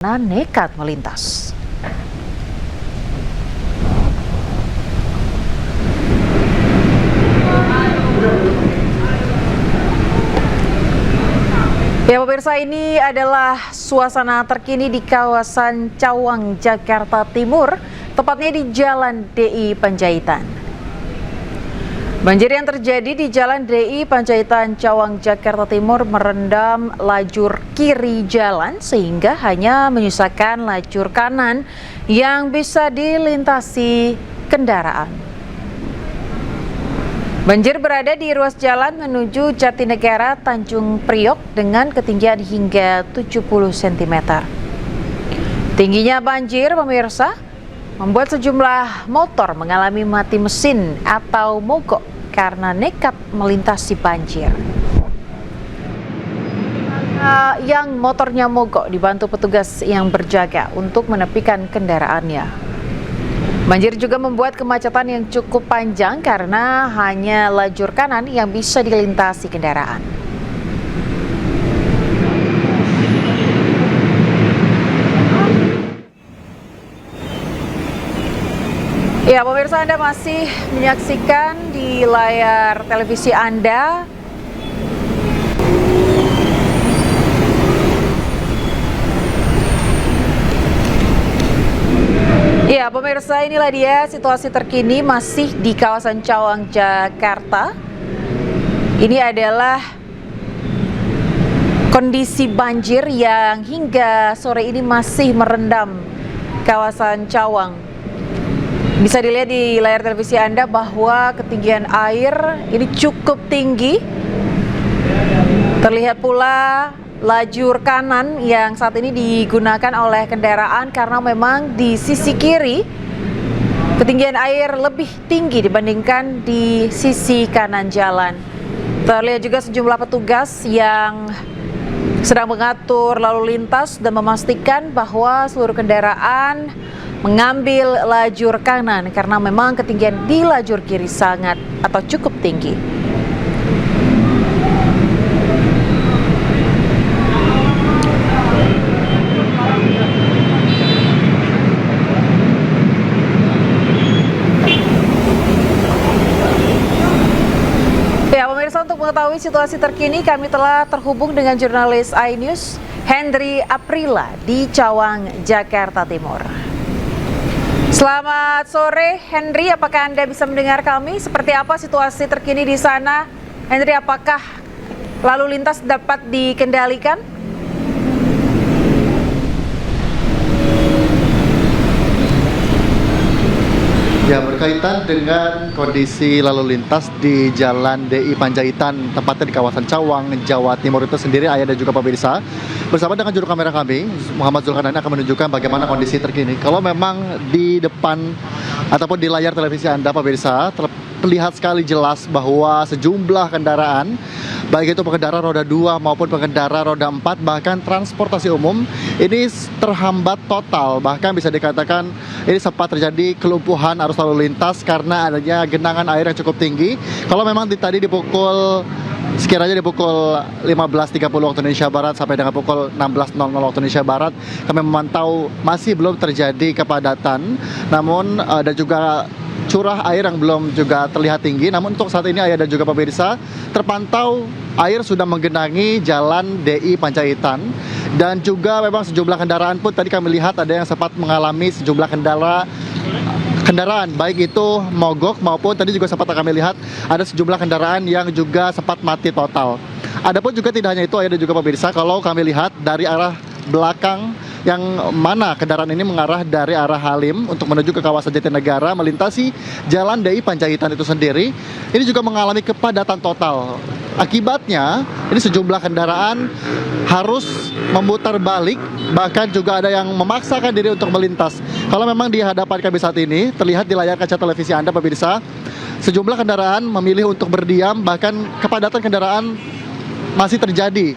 nekat melintas. Ya pemirsa, ini adalah suasana terkini di kawasan Cawang, Jakarta Timur, tepatnya di Jalan DI Panjaitan. Banjir yang terjadi di Jalan DI Panjaitan Cawang, Jakarta Timur merendam lajur kiri jalan sehingga hanya menyisakan lajur kanan yang bisa dilintasi kendaraan. Banjir berada di ruas jalan menuju Jatinegara Tanjung Priok dengan ketinggian hingga 70 cm. Tingginya banjir, pemirsa, membuat sejumlah motor mengalami mati mesin atau mogok karena nekat melintasi banjir. Yang motornya mogok dibantu petugas yang berjaga untuk menepikan kendaraannya. Banjir juga membuat kemacetan yang cukup panjang karena hanya lajur kanan yang bisa dilintasi kendaraan. Ya, pemirsa, Anda masih menyaksikan di layar televisi Anda ya, pemirsa, inilah dia situasi terkini masih di kawasan Cawang, Jakarta. Ini adalah kondisi banjir yang hingga sore ini masih merendam kawasan Cawang. Bisa dilihat di layar televisi Anda bahwa ketinggian air ini cukup tinggi. Terlihat pula lajur kanan yang saat ini digunakan oleh kendaraan karena memang di sisi kiri ketinggian air lebih tinggi dibandingkan di sisi kanan jalan. Terlihat juga sejumlah petugas yang sedang mengatur lalu lintas dan memastikan bahwa seluruh kendaraan mengambil lajur kanan karena memang ketinggian di lajur kiri sangat atau cukup tinggi. Ya pemirsa, untuk mengetahui situasi terkini kami telah terhubung dengan jurnalis iNews Hendry Aprila di Cawang, Jakarta Timur. Selamat sore, Hendry. Apakah Anda bisa mendengar kami? Seperti apa situasi terkini di sana? Hendry, apakah lalu lintas dapat dikendalikan? Ya, berkaitan dengan kondisi lalu lintas di Jalan DI Panjaitan, tepatnya di kawasan Cawang, Jawa Timur itu sendiri, Ayah dan juga pemirsa, bersama dengan juru kamera kami, Muhammad Zulkarnain, akan menunjukkan bagaimana kondisi terkini. Kalau memang di depan ataupun di layar televisi Anda, pemirsa, terlihat sekali jelas bahwa sejumlah kendaraan, baik itu pengendara roda 2 maupun pengendara roda 4, bahkan transportasi umum, ini terhambat total. Bahkan bisa dikatakan ini sempat terjadi kelumpuhan arus lalu lintas karena adanya genangan air yang cukup tinggi. Kalau memang tadi sekiranya di pukul 15.30 waktu Indonesia Barat sampai dengan pukul 16.00 waktu Indonesia Barat, kami memantau masih belum terjadi kepadatan, namun ada juga curah air yang belum juga terlihat tinggi. Namun untuk saat ini, Ayah dan juga pemirsa, terpantau air sudah menggenangi Jalan DI Panjaitan, dan juga memang sejumlah kendaraan pun tadi kami lihat ada yang sempat mengalami sejumlah kendaraan baik itu mogok maupun tadi juga sempat kami lihat ada sejumlah kendaraan yang juga sempat mati total. Adapun juga tidak hanya itu, Ayah dan juga pemirsa, kalau kami lihat dari arah belakang yang mana kendaraan ini mengarah dari arah Halim untuk menuju ke kawasan Jatinegara melintasi Jalan DI Panjaitan itu sendiri, ini juga mengalami kepadatan total. Akibatnya ini sejumlah kendaraan harus memutar balik, bahkan juga ada yang memaksakan diri untuk melintas. Kalau memang di hadapan kami saat ini terlihat di layar kaca televisi Anda, pemirsa, sejumlah kendaraan memilih untuk berdiam, bahkan kepadatan kendaraan masih terjadi.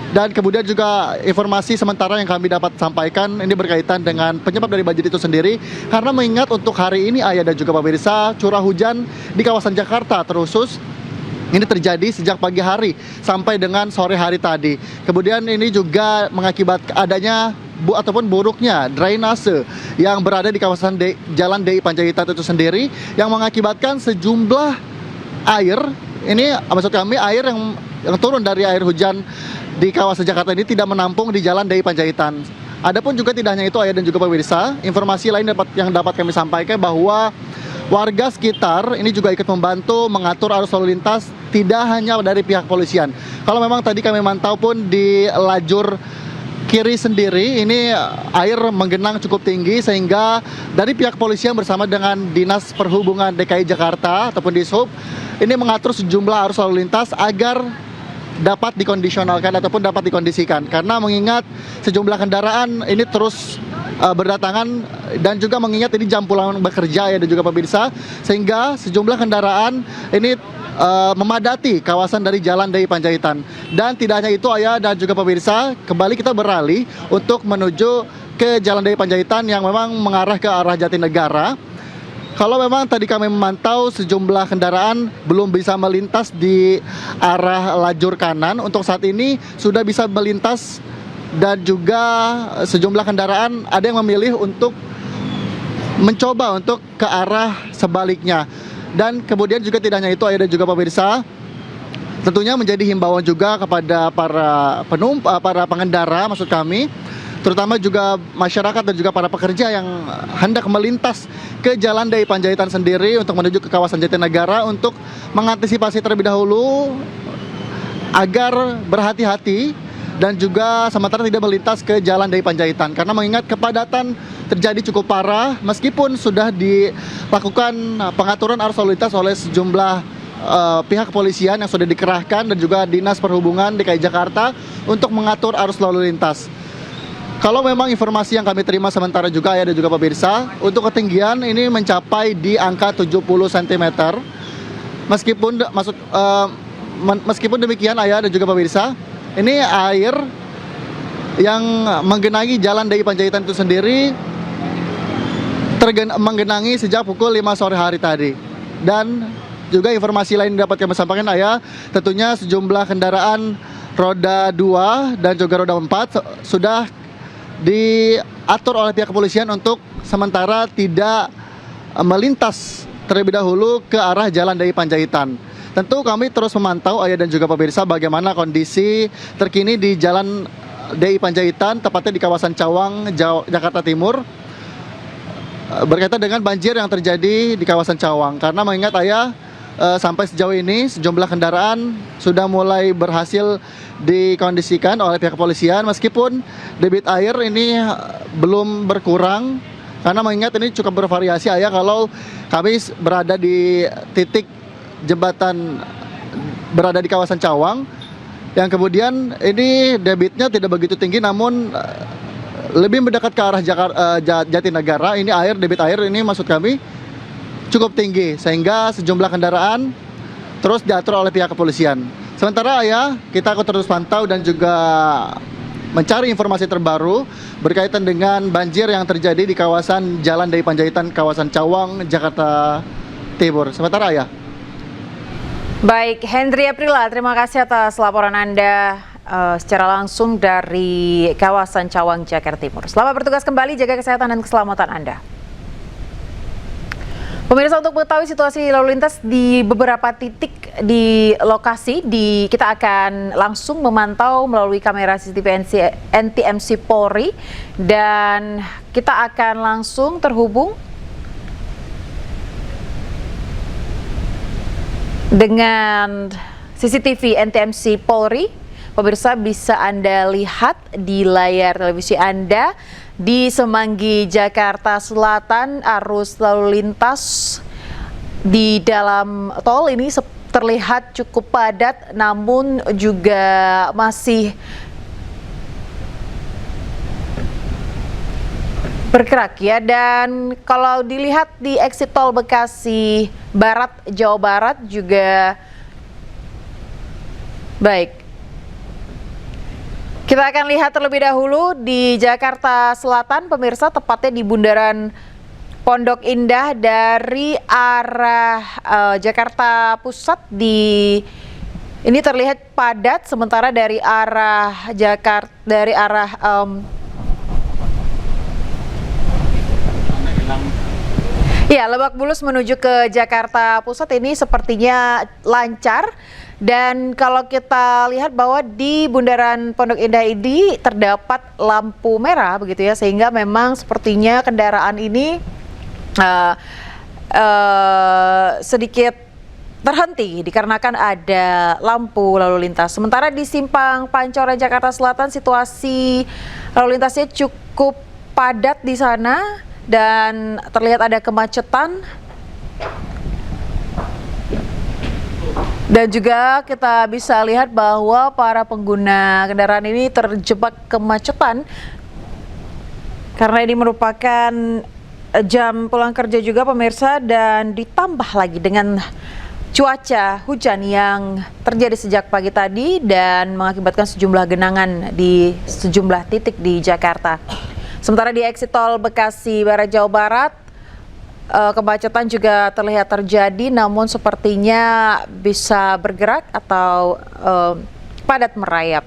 Dan kemudian juga informasi sementara yang kami dapat sampaikan ini berkaitan dengan penyebab dari banjir itu sendiri, karena mengingat untuk hari ini, Ayah dan juga pemirsa, curah hujan di kawasan Jakarta terusus Ini terjadi sejak pagi hari sampai dengan sore hari tadi. Kemudian ini juga mengakibatkan adanya ataupun buruknya drainase yang berada di kawasan Jalan DI Panjaitan itu sendiri yang mengakibatkan sejumlah air, ini maksud kami air yang turun dari air hujan di kawasan Jakarta ini tidak menampung di Jalan DI Panjaitan. Adapun juga tidak hanya itu Ayah dan juga pemirsa, informasi lain yang dapat kami sampaikan bahwa warga sekitar ini juga ikut membantu mengatur arus lalu lintas, tidak hanya dari pihak polisian. Kalau memang tadi kami mantau pun di lajur kiri sendiri ini air menggenang cukup tinggi, sehingga dari pihak polisian bersama dengan Dinas Perhubungan DKI Jakarta ataupun Dishub ini mengatur sejumlah arus lalu lintas agar dapat dikondisionalkan ataupun dapat dikondisikan, karena mengingat sejumlah kendaraan ini terus berdatangan dan juga mengingat ini jam pulang bekerja ya dan juga pemirsa, sehingga sejumlah kendaraan ini memadati kawasan dari Jalan DI Panjaitan. Dan tidak hanya itu Ayah dan juga pemirsa, kembali kita beralih untuk menuju ke Jalan DI Panjaitan yang memang mengarah ke arah Jatinegara. Kalau memang tadi kami memantau sejumlah kendaraan belum bisa melintas di arah lajur kanan, untuk saat ini sudah bisa melintas dan juga sejumlah kendaraan ada yang memilih untuk mencoba untuk ke arah sebaliknya. Dan kemudian juga tidak hanya itu Ayah dan juga pemirsa, tentunya menjadi himbauan juga kepada para pengendara maksud kami, terutama juga masyarakat dan juga para pekerja yang hendak melintas ke Jalan DI Panjaitan sendiri untuk menuju ke kawasan Jatinegara untuk mengantisipasi terlebih dahulu agar berhati-hati dan juga sementara tidak melintas ke Jalan DI Panjaitan, karena mengingat kepadatan terjadi cukup parah meskipun sudah dilakukan pengaturan arus lalu lintas oleh sejumlah pihak kepolisian yang sudah dikerahkan dan juga Dinas Perhubungan DKI Jakarta untuk mengatur arus lalu lintas. Kalau memang informasi yang kami terima sementara juga Ayah dan juga pemirsa, untuk ketinggian ini mencapai di angka 70 cm. Meskipun demikian Ayah dan juga pemirsa, ini air yang menggenangi Jalan DI Panjaitan itu sendiri menggenangi sejak pukul 5 sore hari tadi. Dan juga informasi lain yang dapat kami sampaikan Ayah, tentunya sejumlah kendaraan roda 2 dan juga roda 4 sudah diatur oleh pihak kepolisian untuk sementara tidak melintas terlebih dahulu ke arah Jalan DI Panjaitan. Tentu kami terus memantau Ayah dan juga pemirsa bagaimana kondisi terkini di Jalan DI Panjaitan, tepatnya di kawasan Cawang, Jakarta Timur, berkaitan dengan banjir yang terjadi di kawasan Cawang. Karena mengingat Ayah, sampai sejauh ini sejumlah kendaraan sudah mulai berhasil dikondisikan oleh pihak kepolisian, meskipun debit air ini belum berkurang, karena mengingat ini cukup bervariasi Ayah. Kalau kami berada di titik jembatan berada di kawasan Cawang, yang kemudian ini debitnya tidak begitu tinggi, namun lebih mendekat ke arah Jatinegara, ini debit air ini maksud kami cukup tinggi, sehingga sejumlah kendaraan terus diatur oleh pihak kepolisian. Sementara Ayah, kita akan terus pantau dan juga mencari informasi terbaru berkaitan dengan banjir yang terjadi di kawasan Jalan DI Panjaitan, kawasan Cawang, Jakarta Timur. Sementara Ayah. Baik, Hendri Aprila, terima kasih atas laporan Anda secara langsung dari kawasan Cawang, Jakarta Timur. Selamat bertugas kembali, jaga kesehatan dan keselamatan Anda. Pemirsa, untuk mengetahui situasi lalu lintas di beberapa titik di lokasi, kita akan langsung memantau melalui kamera CCTV NTMC Polri, dan kita akan langsung terhubung dengan CCTV NTMC Polri. Pemirsa, bisa Anda lihat di layar televisi Anda di Semanggi, Jakarta Selatan, arus lalu lintas di dalam tol ini terlihat cukup padat, namun juga masih bergerak ya. Dan kalau dilihat di exit tol Bekasi Barat, Jawa Barat juga baik. Kita akan lihat terlebih dahulu di Jakarta Selatan, pemirsa, tepatnya di Bundaran Pondok Indah dari arah Jakarta Pusat ini terlihat padat, sementara dari arah Ya, Lebak Bulus menuju ke Jakarta Pusat ini sepertinya lancar. Dan kalau kita lihat bahwa di Bundaran Pondok Indah ini terdapat lampu merah begitu ya, sehingga memang sepertinya kendaraan ini sedikit terhenti dikarenakan ada lampu lalu lintas. Sementara di Simpang Pancoran Jakarta Selatan situasi lalu lintasnya cukup padat di sana dan terlihat ada kemacetan. Dan juga kita bisa lihat bahwa para pengguna kendaraan ini terjebak kemacetan karena ini merupakan jam pulang kerja juga pemirsa, dan ditambah lagi dengan cuaca hujan yang terjadi sejak pagi tadi dan mengakibatkan sejumlah genangan di sejumlah titik di Jakarta. Sementara di eksit tol Bekasi Barat Jawa Barat, kemacetan juga terlihat terjadi, namun sepertinya bisa bergerak atau padat merayap.